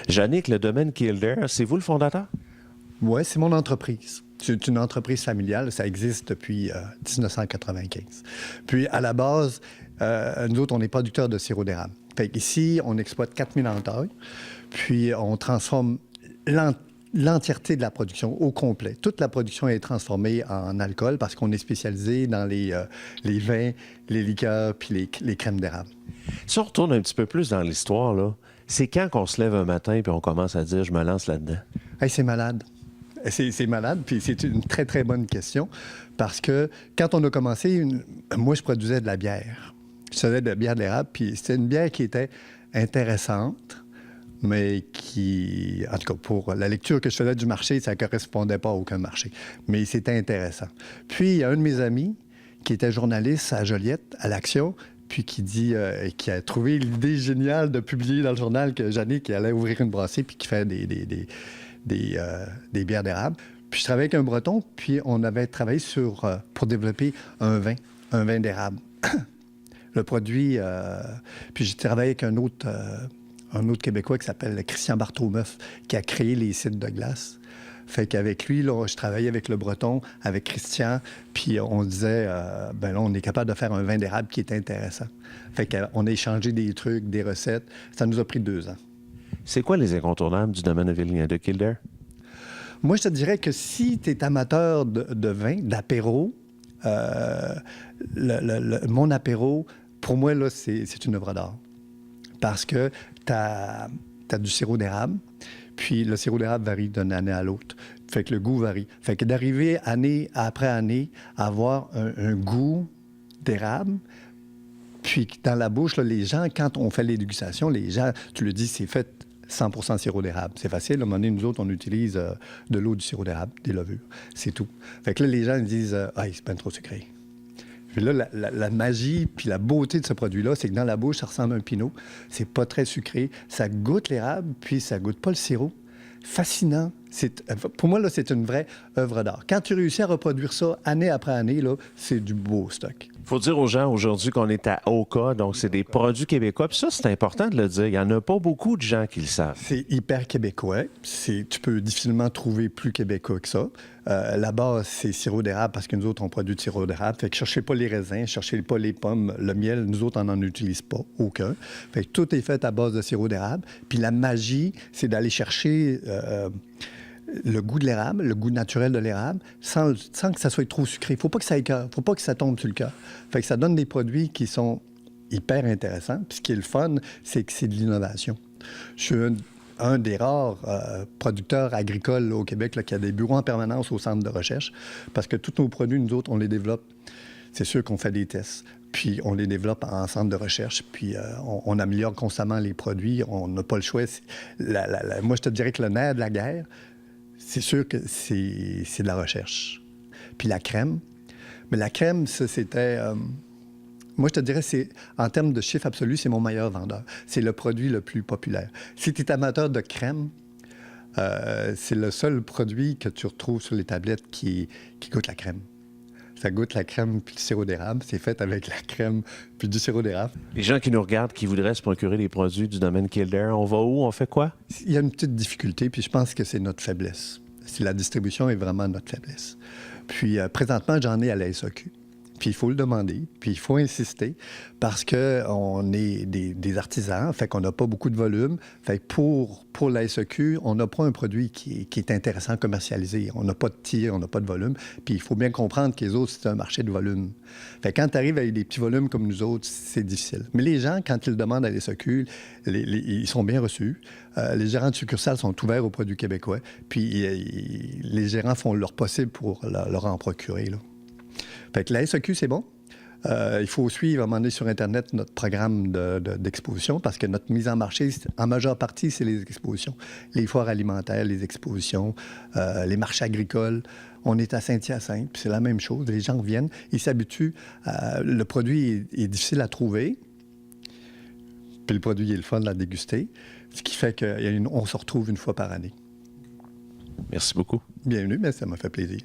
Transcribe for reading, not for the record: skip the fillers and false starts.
Jannick, le domaine Kildare, c'est vous le fondateur? Oui, c'est mon entreprise. C'est une entreprise familiale. Ça existe depuis 1995. Puis, à la base, nous autres, on est producteurs de sirop d'érable. Fait ici, on exploite 4000 entailles. Puis, on transforme l'entièreté de la production au complet. Toute la production est transformée en alcool parce qu'on est spécialisé dans les vins, les liqueurs puis les crèmes d'érable. Si on retourne un petit peu plus dans l'histoire, là, c'est quand qu'on se lève un matin puis on commence à dire « je me lance là-dedans ». Hey, c'est malade. C'est malade, puis c'est une très, très bonne question parce que quand on a commencé, moi, je produisais de la bière. Je faisais de la bière d'érable, puis c'était une bière qui était intéressante, mais qui, en tout cas, pour la lecture que je faisais du marché, ça ne correspondait pas à aucun marché. Mais c'était intéressant. Puis, il y a un de mes amis qui était journaliste à Joliette, à l'Action, puis qui a trouvé l'idée géniale de publier dans le journal que Jannick allait ouvrir une brasserie puis qui fait des bières d'érable. Puis je travaillais avec un Breton, puis on avait travaillé pour développer un vin d'érable. Le produit... puis j'ai travaillé avec un autre Québécois qui s'appelle Christian Barthaumeuf, qui a créé les cidres de glace. Fait qu'avec lui, là, je travaillais avec le Breton, avec Christian, puis on disait, ben là, on est capable de faire un vin d'érable qui est intéressant. Fait qu'on a échangé des trucs, des recettes. Ça nous a pris 2 ans. C'est quoi les incontournables du domaine de Kildare? Moi, je te dirais que si tu es amateur de vin, d'apéro, mon apéro, pour moi, là, c'est une œuvre d'art. Parce que tu as du sirop d'érable, puis le sirop d'érable varie d'une année à l'autre. Fait que le goût varie. Fait que d'arriver année après année à avoir un goût d'érable, puis dans la bouche, là, les gens, quand on fait les dégustations, les gens, tu le dis, c'est fait 100% sirop d'érable. C'est facile. À un moment donné, nous autres, on utilise de l'eau du sirop d'érable, des levures. C'est tout. Fait que là, les gens ils disent « Ah, c'est pas trop sucré ». Puis là, la magie puis la beauté de ce produit-là, c'est que dans la bouche, ça ressemble à un pinot. C'est pas très sucré. Ça goûte l'érable, puis ça goûte pas le sirop. Fascinant. Pour moi, là, c'est une vraie œuvre d'art. Quand tu réussis à reproduire ça année après année, là, c'est du beau stock. Il faut dire aux gens aujourd'hui qu'on est à Oka, donc c'est des produits québécois. Puis ça, c'est important de le dire. Il n'y en a pas beaucoup de gens qui le savent. C'est hyper québécois. Tu peux difficilement trouver plus québécois que ça. Là-bas, c'est sirop d'érable parce que nous autres, on produit du sirop d'érable. Fait que cherchez pas les raisins, cherchez pas les pommes, le miel. Nous autres, on n'en utilise pas, aucun. Fait que tout est fait à base de sirop d'érable. Puis la magie, c'est d'aller chercher le goût de l'érable, le goût naturel de l'érable, sans que ça soit trop sucré. Il ne faut pas que ça écoeure, il ne faut pas que ça tombe sur le cœur. Fait que ça donne des produits qui sont hyper intéressants. Puis ce qui est le fun, c'est que c'est de l'innovation. Je suis un des rares producteurs agricoles là, au Québec là, qui a des bureaux en permanence au centre de recherche, parce que tous nos produits, nous autres, on les développe. C'est sûr qu'on fait des tests, puis on les développe en centre de recherche, puis on améliore constamment les produits. On n'a pas le choix. Moi, je te dirais que le nerf de la guerre, c'est sûr que c'est de la recherche. Puis la crème. Mais la crème, ça, c'était... moi, je te dirais, en termes de chiffre absolu, c'est mon meilleur vendeur. C'est le produit le plus populaire. Si tu es amateur de crème, c'est le seul produit que tu retrouves sur les tablettes qui goûte la crème. Ça goûte la crème puis le sirop d'érable. C'est fait avec la crème puis du sirop d'érable. Les gens qui nous regardent, qui voudraient se procurer des produits du domaine Kildare, on va où? On fait quoi? Il y a une petite difficulté, puis je pense que c'est notre faiblesse. La distribution est vraiment notre faiblesse. Puis présentement, j'en ai à la SAQ. Puis il faut le demander, puis il faut insister, parce qu'on est des artisans, fait qu'on n'a pas beaucoup de volume. Fait que pour la SAQ, on n'a pas un produit qui est intéressant à commercialiser. On n'a pas de tir, on n'a pas de volume. Puis il faut bien comprendre que les autres, c'est un marché de volume. Fait que quand tu arrives avec des petits volumes comme nous autres, c'est difficile. Mais les gens, quand ils le demandent à la SAQ, ils sont bien reçus. Les gérants de succursales sont ouverts aux produits québécois. Puis les gérants font leur possible pour leur en procurer, là. Fait que la SAQ, c'est bon. Il faut suivre, à un moment donné, sur Internet, notre programme d'exposition, parce que notre mise en marché, en majeure partie, c'est les expositions. Les foires alimentaires, les expositions, les marchés agricoles. On est à Saint-Hyacinthe, puis c'est la même chose. Les gens viennent, ils s'habituent. Le produit est difficile à trouver, puis le produit est le fun à déguster, ce qui fait qu'on se retrouve une fois par année. Merci beaucoup. Bienvenue, mais ça m'a fait plaisir.